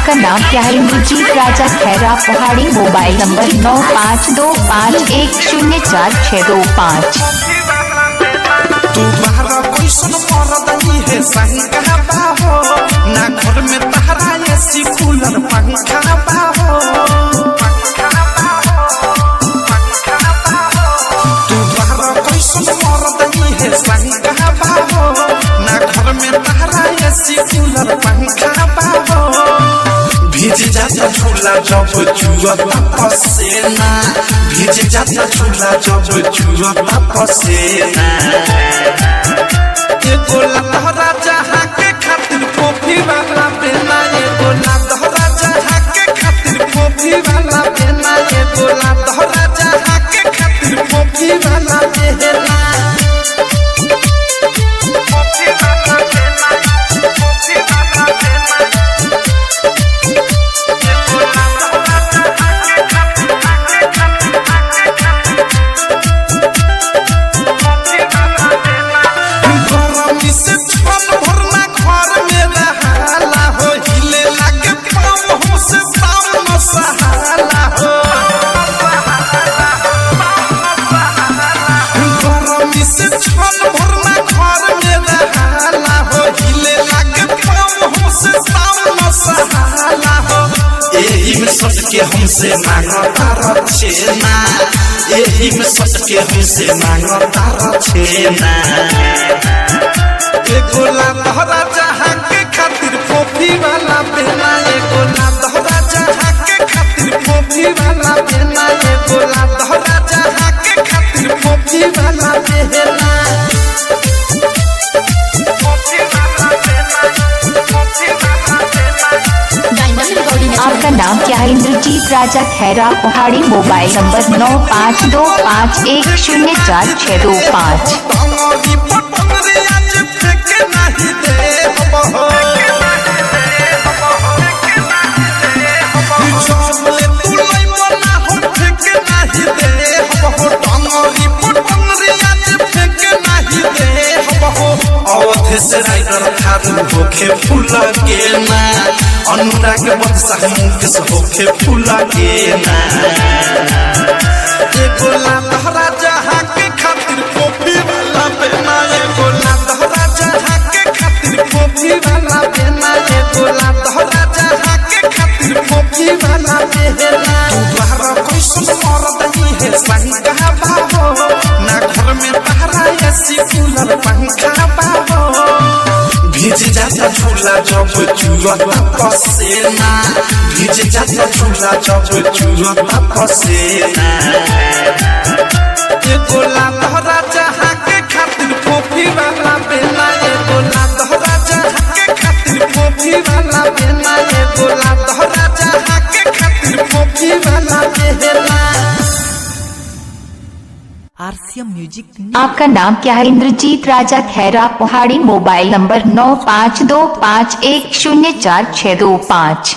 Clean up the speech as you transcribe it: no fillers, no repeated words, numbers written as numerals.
आपका नाम क्या है? इंद्रजीत राजा खैरा पहाड़ी। Mobile number 9525104625। तू बाहर कोई सुन मरदई है सही कहबा हो ना, घर में तहरा एसी कूलर पंखा बाहो। तू बाहर कोई सुन मरदई है सही कहबा हो ना, घर में तहरा एसी कूलर पंखा बाहो। भीज जाता झूला जब जुआ पसेना, भीज जाता झूला जब जुआ पसेना। एगो लहरा जहाँ के खातिर कॉफी वाला बेना, एगो लहरा जहाँ के खातिर कॉफी वाला बेना, एगो लहरा जहाँ के खातिर कॉफी वाला बेना। सट के हमसे मांगता रचेना, यही में सट के हमसे मांगता रचेना। एगो लहरा जहाँ के खातिर कॉफी वाला बेना, एगो लहरा जहाँ के खातिर कॉफी वाला बेना, एगो लहरा जहाँ के खातिर कॉफी वाला बेना। आपका नाम क्या है? इंद्रजीत राजा खैरा पहाड़ी। Mobile number 9525104625। होखे फूला के ना, अनुराग बदशाह मुकेश होखे फूला के ना। एगो लहरा जहाँ के खातिर कॉफी वाला बेना, एगो लहरा जहाँ के खातिर कॉफी वाला बेना, एगो लहरा जहाँ के खातिर कॉफी वाला बेना। तू बाहर कोई सुन मरदई है सही कहबा हो ना, घर में तहरा एसी कूलर पंखा बाहो। भीज जाता झूला जब जुआ पसेना, भीज जाता झूला जब जुआ पसेना। एगो लहरा जहाँ के खातिर कॉफी वाला बेना, एगो लहरा जहाँ के खातिर कॉफी वाला बेना, एगो लहरा जहाँ के खातिर कॉफी वाला बेना। आपका नाम क्या है? इंद्रजीत राजा खैरा पहाड़ी। Mobile number 9525104625।